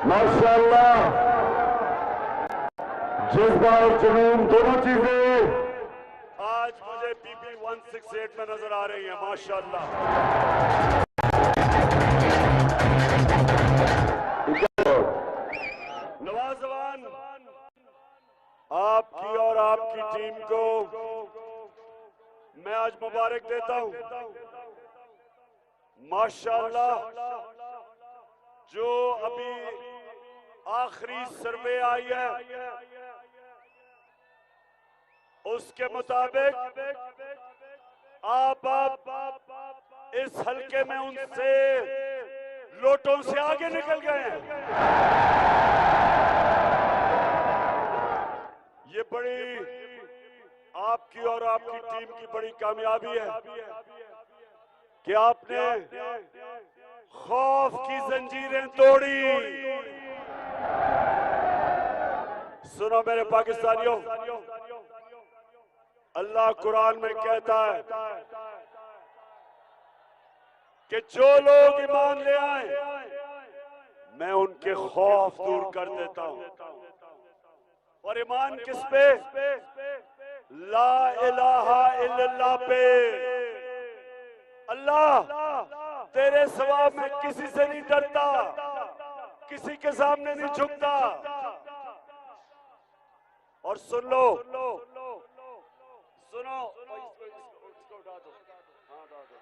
माशाअल्लाह, जज्बा और जुनून दोनों चीजें आज मुझे पीपी 168 में नजर आ रही है। माशाअल्लाह। नवाजवान, आपकी और आपकी टीम को मैं आज मुबारक देता हूं। माशाअल्लाह, जो अभी आखिरी सर्वे आई है उसके मुताबिक आप इस हलके में उनसे वोटों से आगे निकल गए हैं। ये बड़ी आपकी और आपकी टीम की बड़ी कामयाबी है कि आपने खौफ की जंजीरें तोड़ी। सुनो मेरे पाकिस्तानियों, अल्लाह कुरान में कहता है कि जो लोग ईमान ले आए मैं उनके खौफ दूर कर देता हूं। और ईमान किस पे? ला इलाहा इल्लल्लाह पे। अल्लाह तेरे सिवा मैं किसी से नहीं डरता, किसी के सामने नहीं झुकता। और सुन लो, सुनो, इसको उठा दो। हाँ, उठा दो।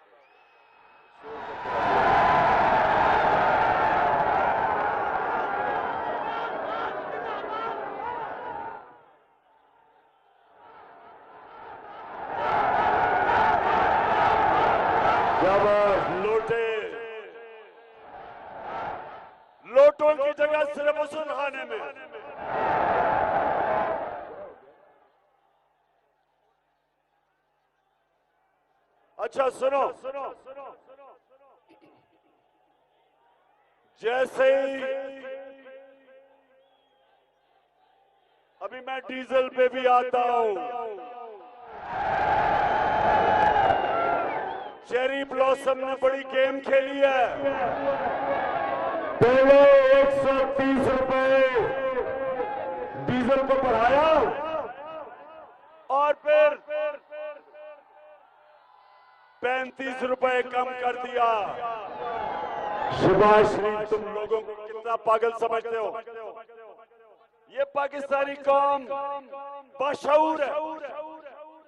लोटों की जगह सिर्फ वसूल खाने में। अच्छा सुनो, जैसे ही अभी मैं डीजल पे भी आता हूं, चेरी ब्लॉसम ने बड़ी गेम खेली है। पहले 130 रुपए डीजल को बढ़ाया और फिर 35 रुपए कम कर दिया। शाबाश, तुम लोगों को कितना पागल समझते हो? ये पाकिस्तानी कौम बाशऊर है।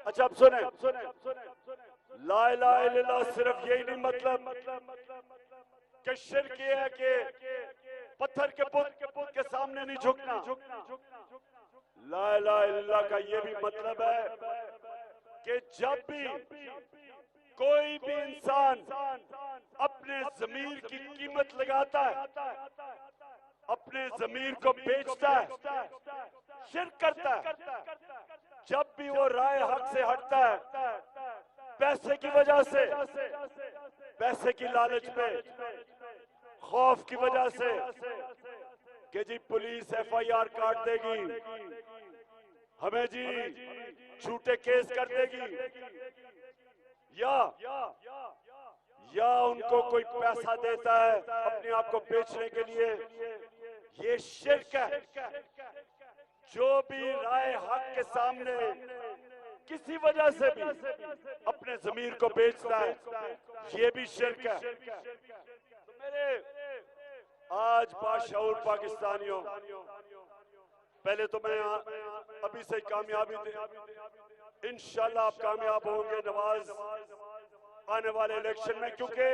अच्छा अब सुने, ला इलाहा इल्लल्लाह सिर्फ यही नहीं मतलब कि शिर्क ये है कि पत्थर के पुत के सामने नहीं झुकना। ला इलाहा इल्लल्लाह का ये भी मतलब है कि जब भी कोई भी इंसान अपने ज़मीर की कीमत लगाता है, अपने ज़मीर को बेचता है, शिर्क करता है, जब भी वो राय हक से हटता है पैसे की वजह से, पैसे की लालच पे, खौफ की वजह से कि जी पुलिस एफआईआर काट देगी, हमें जी झूठे केस कर देगी, या उनको कोई पैसा देता है अपने आप को बेचने के लिए, ये शिर्क है। जो भी राय हक के सामने किसी वजह से भी अपने जमीर को बेचता है, ये भी शिर्क है। तो मेरे आज बाशऊर पाकिस्तानियों, पहले तो मैं अभी से कामयाबी दे, इंशाल्लाह आप कामयाब होंगे नवाज आने वाले इलेक्शन में, क्योंकि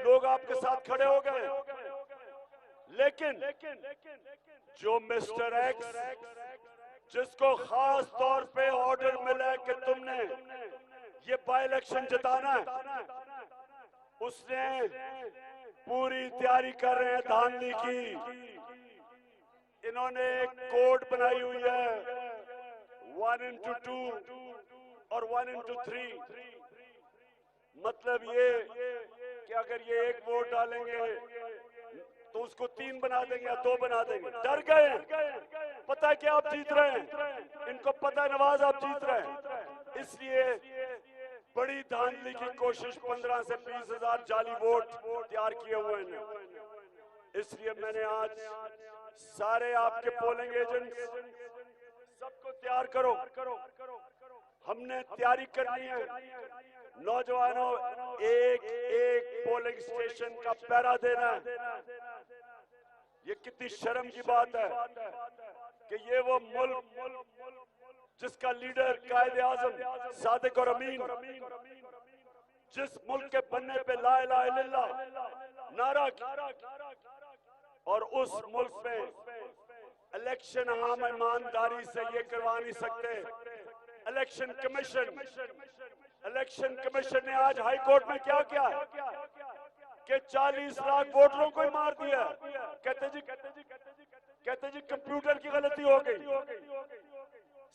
लोग आपके साथ खड़े हो गए। लेकिन जो मिस्टर एक्स, जिसको खास तौर पे ऑर्डर मिला है कि तुमने ये बाई इलेक्शन जिताना है, उसने पूरी तैयारी कर रहे हैं धांधली की। इन्होंने एक कोड बनाई हुई है 1:2 और 1:3। मतलब ये कि अगर ये एक वोट डालेंगे तो उसको 3 बना देंगे या 2 बना देंगे। डर गए, पता है कि आप जीत रहे हैं, इनको पता है नवाज आप जीत रहे हैं, इसलिए बड़ी धांधली की कोशिश 15 से 20 हजार जाली वोट तैयार किए हुए हैं। इसलिए मैंने आज सारे आपके पोलिंग एजेंट्स सबको तैयार करो, हमने तैयारी करनी है। नौजवानों, एक एक पोलिंग स्टेशन का पहरा देना है। ये कितनी शर्म की बात है कि ये वो मुल्क जिसका लीडर कायदे आजम सादिक और अमीन, जिस मुल्क के बनने पे ला इलाहा इल्लल्लाह नारा, और उस मुल्क में इलेक्शन हम ईमानदारी से ये करवा नहीं सकते। इलेक्शन कमीशन ने आज हाई कोर्ट में क्या किया कि 40 लाख वोटरों को ही मार दिया। कहते जी कंप्यूटर की गलती हो गई।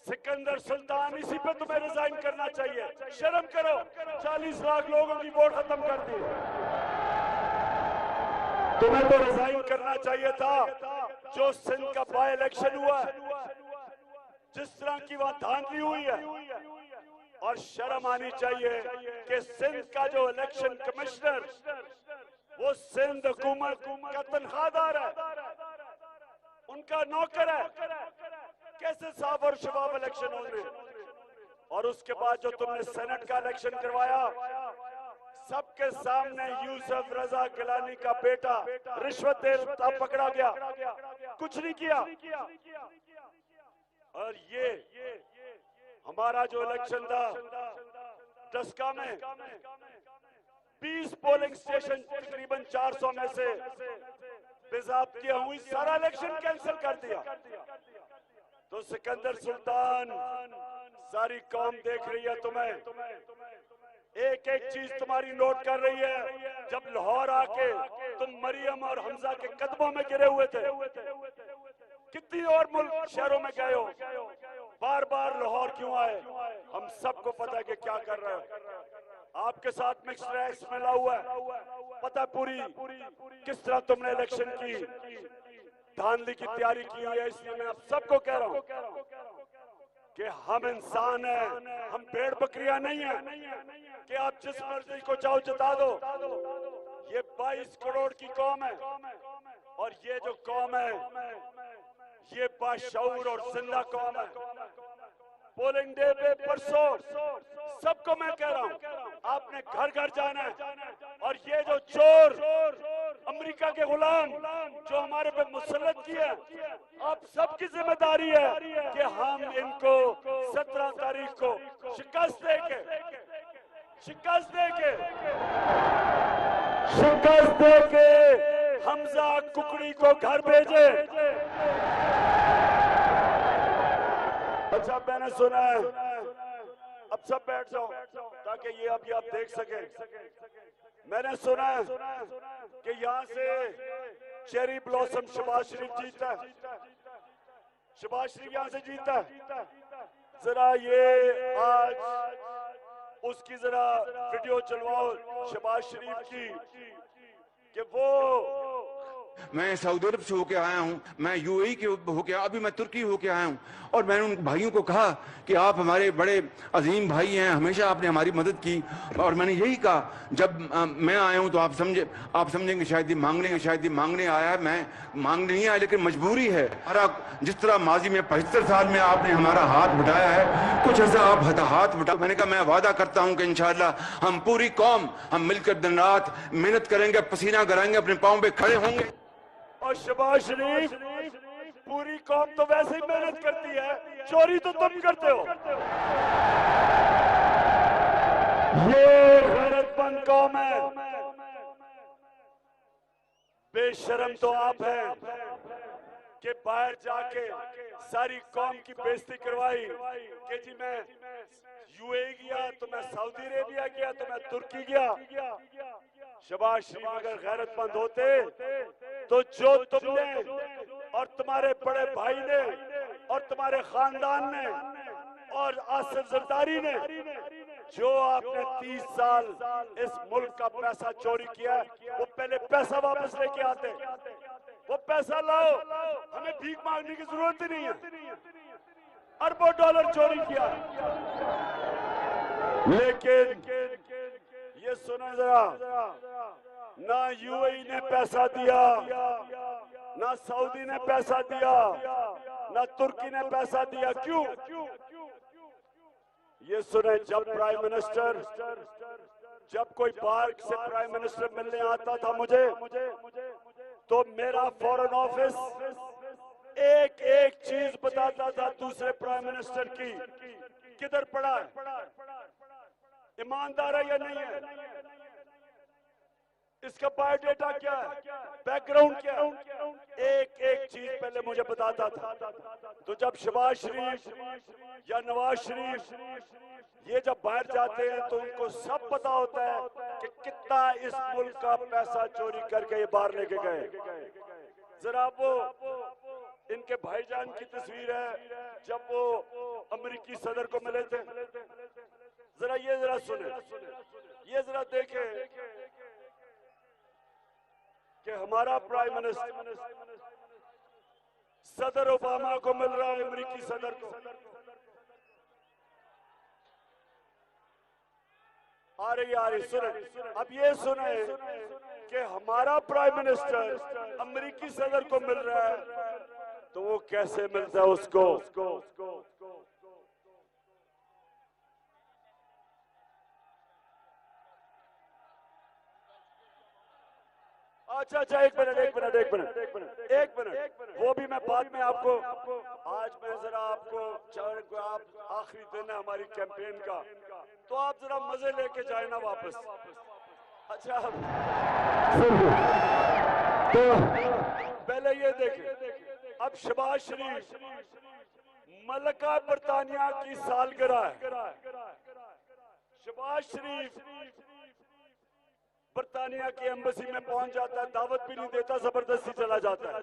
सिकंदर सुल्तान, इसी पे तुम्हें रिजाइन करना चाहिए। शर्म करो, 40 लाख लोगों की वोट खत्म कर दी। तुम्हें तो रिजाइन करना चाहिए था। जो सिंध का बाय इलेक्शन हुआ, जिस तरह की वहां धांधली हुई है, और शर्म आनी चाहिए कि सिंध का जो इलेक्शन कमिश्नर, वो सिंध हुकूमत का तनख्वाहदार है, उनका नौकर है। कैसे साफ और शफाफ इलेक्शन होंगे? और उसके बाद जो तुमने सेनेट का इलेक्शन करवाया, सबके सामने यूसुफ रजा गिलानी का बेटा रिश्वत देता पकड़ा गया, कुछ नहीं किया। और ये हमारा जो इलेक्शन था टस्का में, 20 पोलिंग स्टेशन तकरीबन 400 में से बेज़ाब्तियां हुई, सारा इलेक्शन कैंसिल कर दिया। तो सिकंदर सुल्तान, सारी कौम देख रही है तुम्हें, एक एक चीज तुम्हारी नोट कर रही है। जब लाहौर आके तुम मरियम और हमजा के कदमों में गिरे हुए थे, कितनी और मुल्क शहरों में गए हो, बार बार लाहौर क्यों आए? हम सबको पता है कि क्या कर रहे हो। आपके साथ मिक्स्ड रैक्स मिला हुआ है, पता पूरी किस तरह तुमने इलेक्शन की धांधली की तैयारी की हुई है। इसलिए मैं आप सबको कह रहा हूं कि हम इंसान हैं, हम भेड़ बकरियां नहीं हैं कि आप जिस मर्जी को चाहो जता दो। ये 22 करोड़ की कौम है, और ये जो कौम है ये बाशऊर और जिंदा कौम है। पोलिंग डे पे परसों सबको मैं कह रहा हूं, आपने घर घर जाना है, और ये जो चोर अमेरिका के गुलाम जो हमारे पे मुसल्लत किया, आप सबकी जिम्मेदारी है कि हम इनको 17 तारीख को शिकस्त देके हमजा कुकड़ी को घर भेजे। अच्छा, मैंने सुना है, अब सब बैठ जाओ ताकि ये अभी आप देख सके। मैंने सुना है कि यहाँ से चेरी ब्लॉसम शहबाज शरीफ जीता है, शहबाज शरीफ यहाँ से जीता है। जरा ये आज उसकी जरा वीडियो चलवाओ शहबाज शरीफ की कि वो, मैं सऊदी अरब से होके आया हूँ, मैं यूएई के होके, अभी मैं तुर्की होके आया हूँ, और मैंने उन भाइयों को कहा कि आप हमारे बड़े अजीम भाई हैं, हमेशा आपने हमारी मदद की। और मैंने यही कहा, जब मैं आया हूँ तो आप समझेंगे शायद ये मांगने आया है। मैं मांगने नहीं आया, लेकिन मजबूरी है। हमारा जिस तरह माजी में 75 साल में आपने हमारा हाथ बटाया है, कुछ ऐसा आप हाथ बटा। मैंने कहा मैं वादा करता हूँ कि इंशाअल्लाह हम पूरी कौम हम मिलकर दिन रात मेहनत करेंगे, पसीना कराएंगे, अपने पाँव पे खड़े होंगे। और शहबाज शरीफ, पूरी कौम तो वैसे ही मेहनत करती है, चोरी तो तुम करते हो। ये गैरतमंद कौम है, बेशरम तो आप हैं कि बाहर जाके सारी कौम की बेइज्जती करवाई कि जी मैं यूएई गया, तो मैं सऊदी अरेबिया गया, तो मैं तुर्की गया। शहबाज शरीफ अगर गैरतमंद होते तो जो तुमने और तुम्हारे बड़े भाई ने और तुम्हारे खानदान ने और आसिफ जरदारी ने, जो आपने 30 साल इस मुल्क का पैसा चोरी किया, वो पहले पैसा वापस लेके आते। वो पैसा लाओ, हमें भीख मांगने की जरूरत ही नहीं है। अरबों डॉलर चोरी किया। लेकिन ये सुना जरा, ना यूएई ने पैसा दिया, ना सऊदी ने पैसा दिया, ना तुर्की ने पैसा दिया। क्यों? ये सुने, जब कोई बाहर से प्राइम मिनिस्टर मिलने आता था मुझे, तो मेरा फॉरेन ऑफिस एक एक चीज बताता था दूसरे प्राइम मिनिस्टर की, किधर पड़ा है, ईमानदार है या नहीं है, इसका बायोडेटा क्या है, बैकग्राउंड क्या है, एक एक चीज पहले मुझे बताता था। तो जब शहबाज शरीफ या नवाज शरीफ ये जब बाहर जाते हैं तो उनको सब पता होता है कि कितना इस मुल्क का पैसा चोरी करके ये बाहर लेके गए। जरा वो इनके भाईजान की तस्वीर है जब वो अमेरिकी सदर को मिले थे, जरा सुने, ये जरा देखे कि हमारा प्राइम मिनिस्टर सदर ओबामा को मिल रहा है, अमेरिकी सदर को। आ रही सुने, अब ये सुने कि हमारा प्राइम मिनिस्टर अमेरिकी सदर को मिल रहा है, तो वो कैसे मिलता है उसको? अच्छा, एक मिनट, वो भी मैं बाद में आपको, आज मैं जरा आपको, आप आखिरी दिन है हमारी कैंपेन का, तो आप जरा मजे लेके जाए ना वापस। अच्छा, तो पहले ये देखें, अब शहबाज शरीफ मलका बरतानिया की सालगिरह है। शहबाज शरीफ बरतानिया की एम्बेसी में पहुंच जाता है, दावत भी नहीं देता, जबरदस्ती चला जाता है।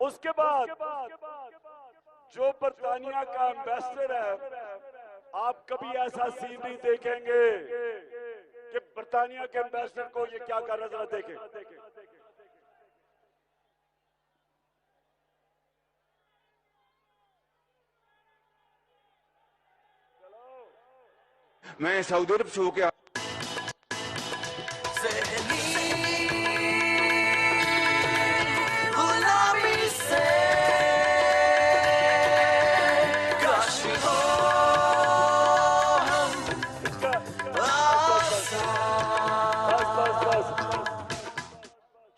उसके बाद जो बरतानिया का एम्बेसडर है, आप कभी ऐसा सीन नहीं देखेंगे कि बरतानिया के एम्बेसडर को ये क्या कर रहा, देखें। मैं सऊदी अरब से होके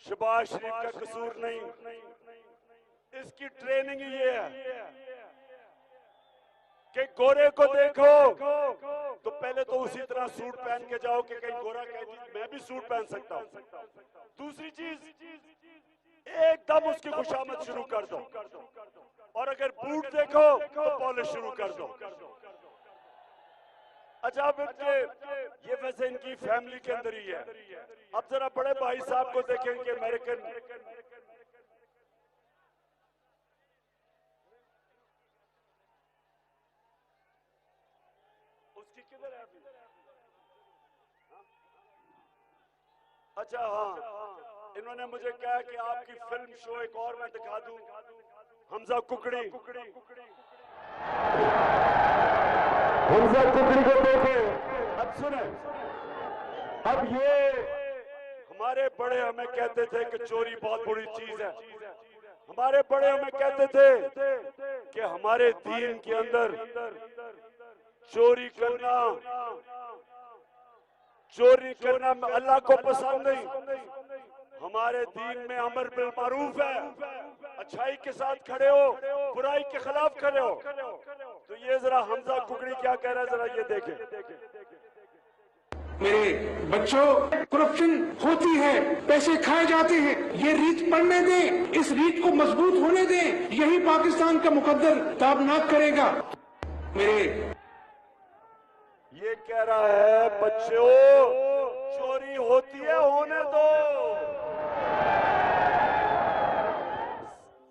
शहबाज शरीफ का कसूर नहीं, इसकी ट्रेनिंग ये है कि गोरे को देखो तो पहले तो उसी तरह सूट पहन के जाओ कि कहीं गोरा कहे मैं भी सूट पहन सकता हूं। दूसरी चीज, एकदम उसकी खुशामद शुरू कर दो, और अगर बूट देखो तो पॉलिश शुरू कर दो। अच्छा, अब ये वैसे इनकी फैमिली के अंदर ही है। अब जरा बड़े भाई साहब को देखेंगे, अमेरिकन, उसकी किधर है अभी? अच्छा, हाँ, इन्होंने मुझे कहा कि आपकी फिल्म शो एक और मैं दिखा दूं, हमजा कुकड़ी। हमजा कुकड़ी को देखे। अब सुने, अब ये हमारे बड़े हमें कहते थे कि चोरी बहुत बुरी चीज है। हमारे बड़े हमें कहते थे कि हमारे दीन के अंदर चोरी करना अल्लाह को पसंद नहीं। हमारे दीन में अमर बिल मारूफ है, अच्छाई के साथ खड़े हो, बुराई के खिलाफ खड़े हो। तो ये जरा हमजा कुकड़ी क्या कह रहा है, जरा ये देखें। मेरे बच्चों, करप्शन होती है, पैसे खाए जाते हैं, ये रीत पढ़ने दें, इस रीत को मजबूत होने दें, यही पाकिस्तान का मुकद्दर ताबनाक करेगा। मेरे ये कह रहा है बच्चों, चोरी होती है, होने दो।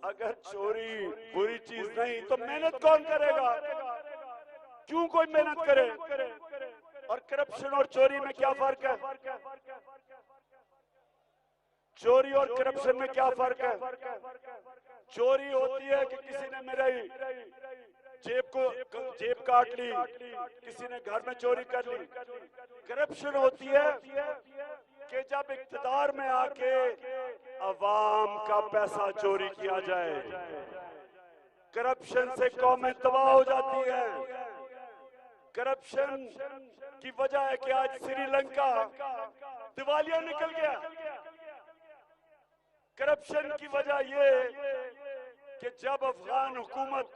अगर चोरी बुरी चीज नहीं तो मेहनत कौन करेगा? क्यों कोई मेहनत करे? और करप्शन और चोरी में क्या फर्क है? चोरी और करप्शन में क्या फर्क है? चोरी होती है कि किसी ने मेरे जेब काट ली, किसी ने घर में चोरी कर ली। करप्शन होती है कि जब इख्तिदार में आके अवाम का पैसा चोरी किया जाए। करप्शन से कौमें तबाह हो जाती है। करप्शन की वजह है कि आज श्रीलंका दिवालिया निकल गया। करप्शन की वजह ये कि जब अफगान हुकूमत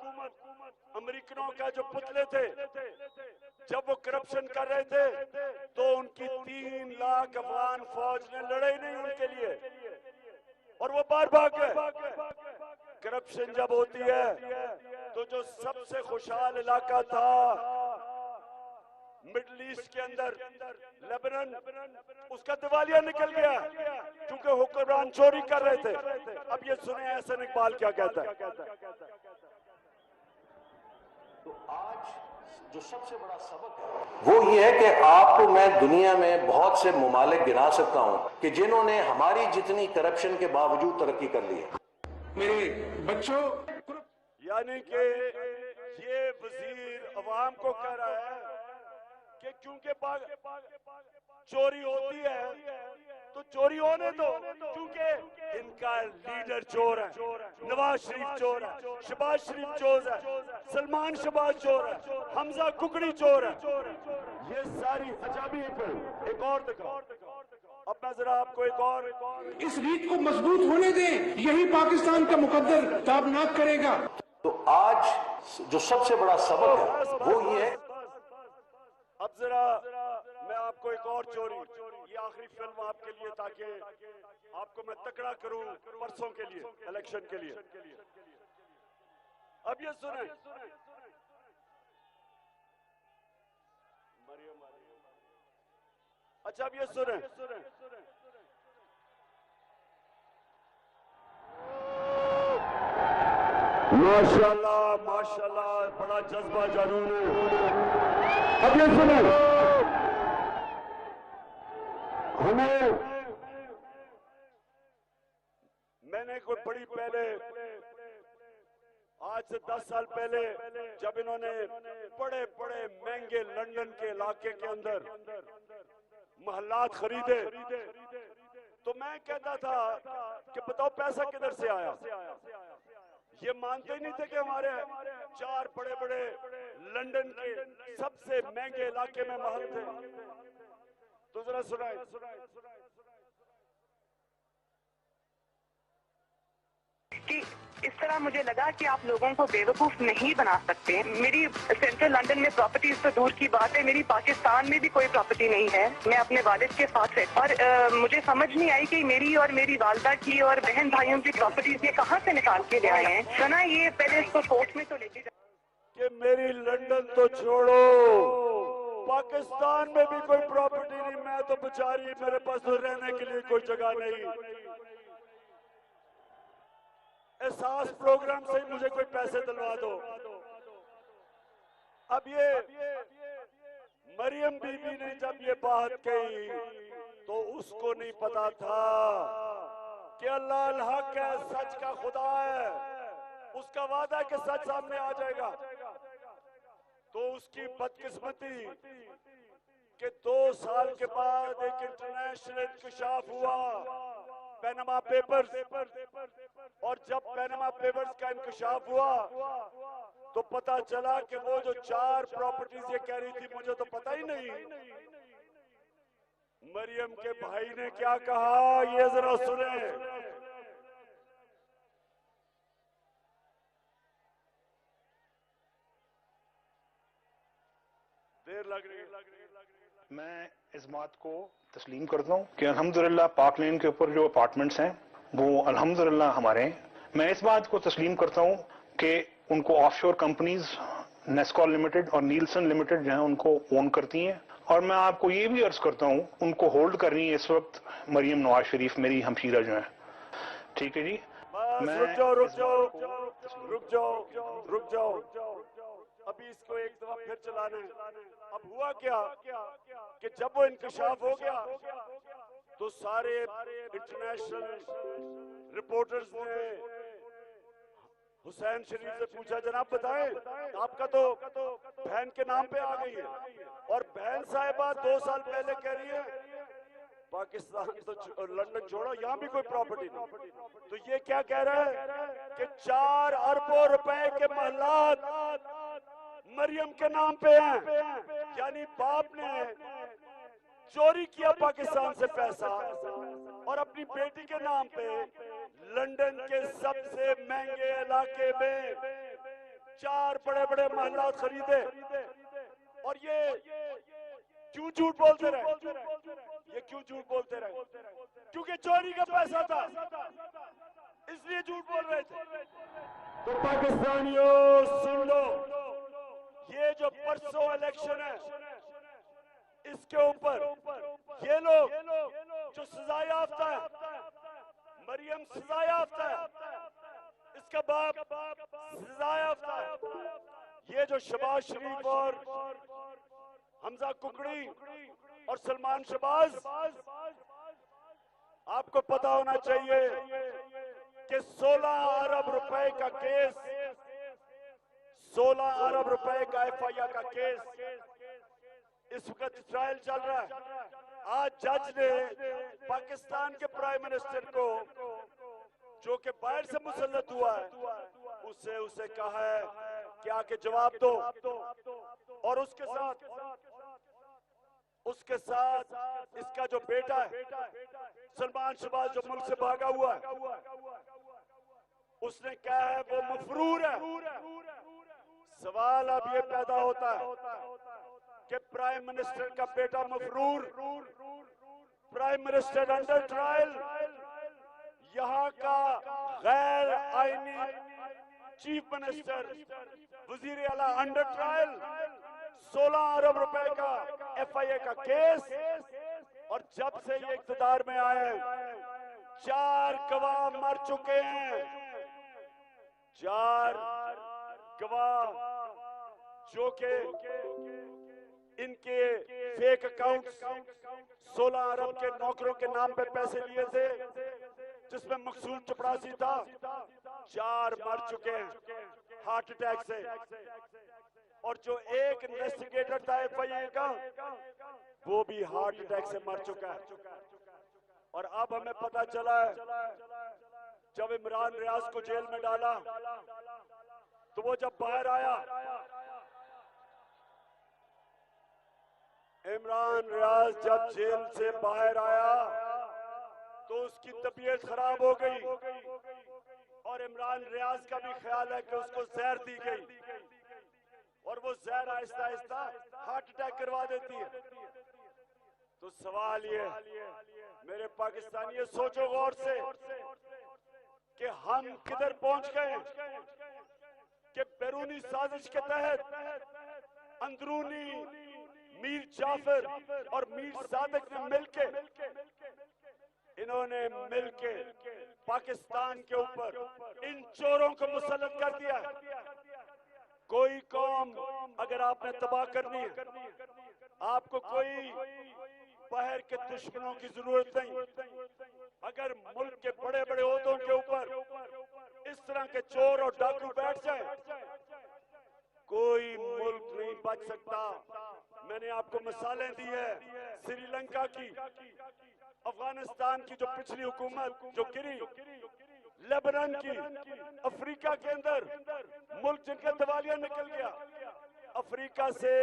अमेरिकनों का जो पुतले थे, जब वो करप्शन कर रहे थे तो उनकी 3 लाख अफगान फौज ने लड़ाई नहीं उनके लिए और वो बार भाग गए। करप्शन जब होती है तो जो सबसे खुशहाल इलाका था मिडल ईस्ट के अंदर, लेबनान, उसका दिवालिया निकल गया क्योंकि हुक्मरान चोरी कर रहे थे। अब ये सुने एहसन इकबाल क्या कहता है। तो आज जो सबसे बड़ा सबक है वो ये है कि आपको मैं दुनिया में बहुत से मुमालिक गिना सकता हूं कि जिन्होंने हमारी जितनी करप्शन के बावजूद तरक्की कर ली है। मेरे बच्चों, यानी कि ये वजीर अवाम को कह रहा है कि क्योंकि चोरी होती है तो चोरी होने दो, क्योंकि इनका लीडर चोर है, नवाज शरीफ चोर है, शहबाज शरीफ चोर है, सलमान शहबाज चोर है, हमजा कुकड़ी चोर है। ये सारी अजाबी फिल्म एक और दिखाओ। अब मैं जरा आपको एक और इस रीत को मजबूत होने दें, यही पाकिस्तान का मुकद्दर ताबनाक करेगा। तो आज जो सबसे बड़ा सबक है वो ये है। अब जरा मैं आपको एक और चोरी, ये आखिरी फिल्म आपके लिए ताकि आपको मैं तकड़ा करूं परसों के लिए, इलेक्शन के लिए। अब ये सुने, अच्छा अब ये सुने, माशाल्लाह माशाल्लाह, बड़ा जज्बा जुनून है। अब ये सुनो, मैंने कोई बड़ी पहले, आज से 10 साल पहले, जब इन्होंने बड़े बड़े महंगे लंदन के इलाके के अंदर महल्लात खरीदे तो मैं कहता था कि बताओ पैसा किधर से आया। ये मानते नहीं थे कि हमारे 4 बड़े बड़े लंदन के सबसे महंगे इलाके में महल थे। तो जरा सुनाए, कि इस तरह मुझे लगा कि आप लोगों को बेवकूफ नहीं बना सकते। मेरी सेंट्रल लंदन में प्रॉपर्टीज तो दूर की बात है, मेरी पाकिस्तान में भी कोई प्रॉपर्टी नहीं है। मैं अपने वालिद के साथ रहती और मुझे समझ नहीं आई कि मेरी और मेरी वालदा की और बहन भाइयों की प्रॉपर्टीज ये कहाँ से निकाल के ले आए हैं। तो ना ये पहले इसको कोर्ट में तो लेके कि मेरी लंदन तो छोड़ो, पाकिस्तान में भी कोई प्रॉपर्टी नहीं। मैं तो बेचारी, मेरे पास तो रहने के लिए कोई जगह नहीं। एहसास प्रोग्राम से मुझे कोई पैसे दिलवा दो। अब ये मरियम बीबी ने जब ये बात कही तो उसको नहीं पता था कि अल्लाह अल हक है, सच का खुदा है, उसका वादा है कि सच सामने आ जाएगा। तो उसकी बदकिस्मती कि 2 साल के बाद एक इंटरनेशनल इंकशाफ हुआ, पैनामा पेपर्स, और जब पैनामा पेपर्स का इंकशाफ हुआ तो पता चला कि वो जो 4 प्रॉपर्टीज ये कह रही थी, मुझे तो पता ही नहीं। मरियम के भाई ने क्या कहा, ये जरा सुने। देर लग रही है। मैं इस बात को तस्लीम करता हूँ कि अल्हम्दुलिल्लाह पाक लेन के ऊपर जो अपार्टमेंट्स हैं वो अल्हम्दुलिल्लाह हमारे हैं। मैं इस बात को तस्लीम करता हूँ कि उनको ऑफशोर कंपनीज नेस्कॉल लिमिटेड और नीलसन लिमिटेड जो है उनको ओन करती हैं। और मैं आपको ये भी अर्ज करता हूँ उनको होल्ड कर रही है इस वक्त मरियम नवाज शरीफ, मेरी हमशीरा जो है। ठीक है जी, मैं रुक जाओ, अभी इसको एक दफा फिर चलाना है। अब हुआ क्या कि जब वो इंकशाफ हो गया तो सारे इंटरनेशनल रिपोर्टर्स ने हुसैन शरीफ से पूछा, जनाब बताएं, आपका तो बहन के नाम पे आ गई है और बहन साहिबा 2 साल पहले कह रही है पाकिस्तान तो लंदन छोड़ो, यहाँ भी कोई प्रॉपर्टी नहीं। तो ये क्या कह रहा है कि 4 अरबों रुपए के महलात मरियम के नाम पे हैं, यानी बाप ने चोरी किया पाकिस्तान से पैसा और अपनी बेटी के नाम पे लंदन के सबसे महंगे इलाके में 4 बड़े बड़े महलात खरीदे। और ये क्यों झूठ बोलते रहे? ये क्यों झूठ बोलते रहे? क्योंकि चोरी का पैसा था, इसलिए झूठ बोल रहे थे। तो पाकिस्तानियों सुन लो, ये जो परसों इलेक्शन है, इसके ऊपर ये लोग जो सजा याफ्ता है, मरियम सजा याफ्ता है, इसका बाप सजा याफ्ता है। ये जो शहबाज शरीफ और हमजा कुकड़ी और सलमान शहबाज, आपको पता होना चाहिए कि 16 अरब रुपए का केस, 16 अरब रुपए का FIR का केस इस वक्त ट्रायल चल रहा है। आज जज ने पाकिस्तान के प्राइम मिनिस्टर को, जो कि बाहर से मुसल्लत हुआ है, उसे कहा है कि आके जवाब दो। और उसके साथ इसका जो बेटा है सलमान शहबाज, जो मुल्क से भागा हुआ है, उसने कहा है वो मफरूर है। सवाल अब ये पैदा होता है कि प्राइम मिनिस्टर का बेटा मफरूर, प्राइम मिनिस्टर अंडर ट्रायल, यहाँ का गैर आईनी चीफ मिनिस्टर वजीर आला अंडर ट्रायल, 16 अरब रुपए का FIA का केस। और जब से ये इख्तिदार में आए 4 गवाह मर चुके हैं, 4 गवाह जो के इनके फेक अकाउंट 16 अरब के नौकरों के नाम पे पैसे लिए थे, जिसमें मकसूद चपरासी था। 4 मर चुके हैं हार्ट अटैक से, और जो एक इन्वेस्टिगेटर था FIA का, वो भी हार्ट अटैक से मर चुका है। और अब हमें पता चला है, जब इमरान रियाज को जेल में डाला, तो वो जब बाहर आया, इमरान रियाज जब जेल से बाहर आया तो उसकी तबीयत खराब हो गई, और इमरान रियाज का भी ख्याल है कि उसको जहर दी गई, और वो जहर आहिस्ता आहिस्ता हार्ट अटैक करवा देती है। तो सवाल ये, मेरे पाकिस्तानी, सोचो गौर से कि हम किधर पहुंच गए, कि बैरूनी साजिश के तहत अंदरूनी मीर जाफर और मीर सादिक ने मिलके, इन्होंने मिलके पाकिस्तान के ऊपर इन चोरों को मुसल्लत कर दिया। कोई कौम अगर आपने तबाह करनी है, आपको कोई बाहर के दुश्मनों की जरूरत नहीं। अगर मुल्क के बड़े बड़े ओहदों के ऊपर इस तरह के चोर और डाकू बैठ जाए, कोई मुल्क नहीं बच सकता। मैंने आपको मिसालें दी है श्रीलंका की, अफगानिस्तान की जो पिछली हुकूमत जो गिरी, लेबनान की, अफ्रीका के अंदर मुल्क जिनका दिवालिया निकल गया। अफ्रीका से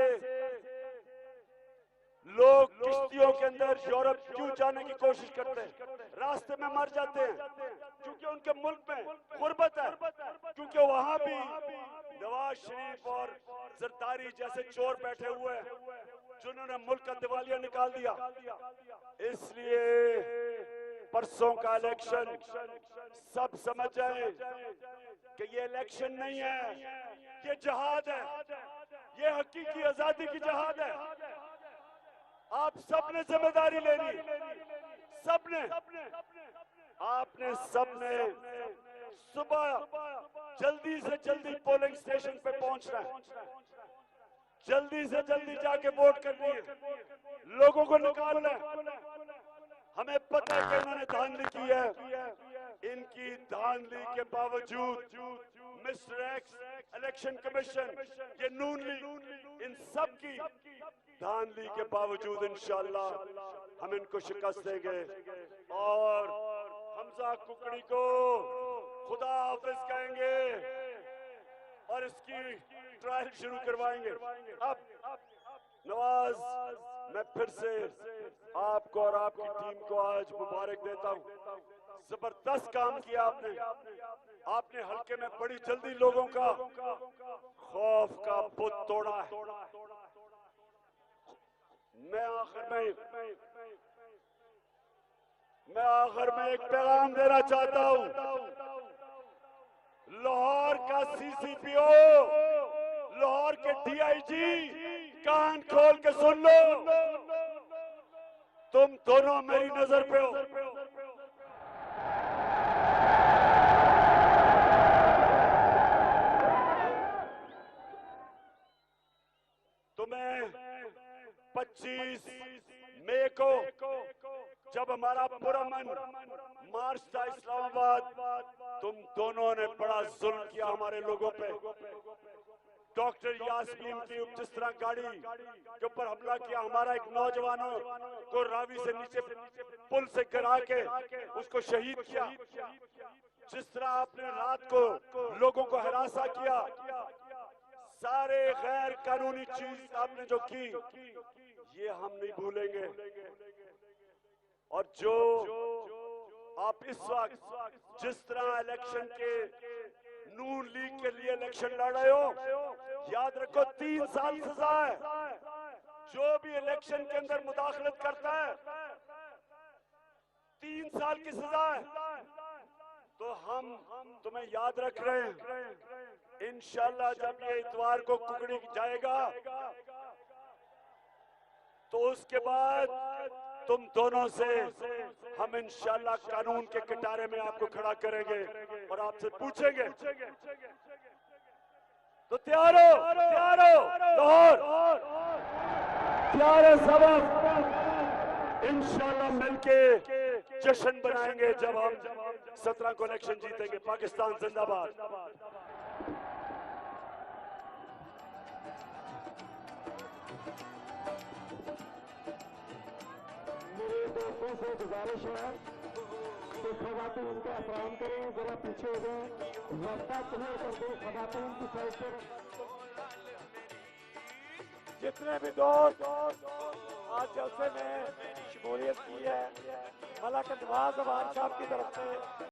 लोग किश्तियों के अंदर यूरोप क्यों जाने की कोशिश करते हैं, रास्ते में मर जाते हैं, क्योंकि उनके मुल्क में गुर्बत है, क्योंकि वहां भी नवाज शरीफ और जरदारी जैसे चोर बैठे हुए हैं जिन्होंने मुल्क का दिवालिया निकाल दिया। इसलिए परसों का इलेक्शन सब समझ जाए कि ये इलेक्शन नहीं है, ये जहाद है, ये हकीकी आजादी की जहाद है। आप सबने जिम्मेदारी लेनी, सबने, आपने सबने सुबह जल्दी से जल्दी पोलिंग स्टेशन पे पहुंचना है, जल्दी से जल्दी जाके वोट करनी है, लोगों को निकालना है। हमें पता है कि इन्होंने धांधली की है, इनकी धांधली के बावजूद मिस्टर एक्स, इलेक्शन कमीशन, ये नून लीग, इन सब की धांधली के बावजूद इंशाअल्लाह हम इनको शिकस्त देंगे और हमजा कुकड़ी को खुदा हाफिज कहेंगे और इसकी ट्रायल शुरू करवाएंगे। अब नवाज, मैं फिर से आपको और आपकी टीम को आज मुबारक देता हूँ। जबरदस्त काम किया आपने हल्के में बड़ी जल्दी लोगों का खौफ का बुत तोड़ा है। मैं आखिर में एक पैगाम देना चाहता हूँ। लाहौर का सीसीपीओ, लाहौर के डीआईजी, कान खोल के सुन लो, तुम दोनों मेरी नजर पे हो। तुम्हें 25 मई को जब हमारा पुरअमन मार्च था इस्लामाबाद, तुम दोनों ने बड़ा जुल्म किया हमारे लोगों पे। डॉक्टर यास्मीन की जिस तरह गाड़ी के ऊपर हमला किया, हमारा एक नौजवानों को रावी से नीचे पुल से गिरा के उसको शहीद किया। जिस तरह आपने रात को लोगों को हरासा किया, सारे गैर कानूनी चीज आपने जो की, ये हम नहीं भूलेंगे। और जो आप इस वक्त जिस तरह इलेक्शन के नून लीग के लिए इलेक्शन लड़ रहे हो, याद रखो 3 साल सजा है। जो भी इलेक्शन के अंदर मुदाखलत करता है 3 साल की सजा है। तो हम तुम्हें याद रख रहे हैं। इंशाल्लाह जब ये इतवार को कुकड़ी जाएगा तो उसके बाद तुम दोनों से हम इंशाल्लाह कानून के कटारे में आपको खड़ा करेंगे और आपसे पूछेंगे। तो तैयार हो लाहौर, तैयार है सबक। इंशाल्लाह मिलके जश्न बनाएंगे जब हम 17 को इलेक्शन जीतेंगे। पाकिस्तान जिंदाबाद। मेरे दोस्तों से गुजारिश है कि खवातीन का एहतराम करें, जरा पीछे हो जाए, रास्ता क्लियर कर दो खवातीन की साइड पर। जितने भी दोस्त आज जलसे में शमूलियत की है, मलक नवाज अवान साहब की तरफ से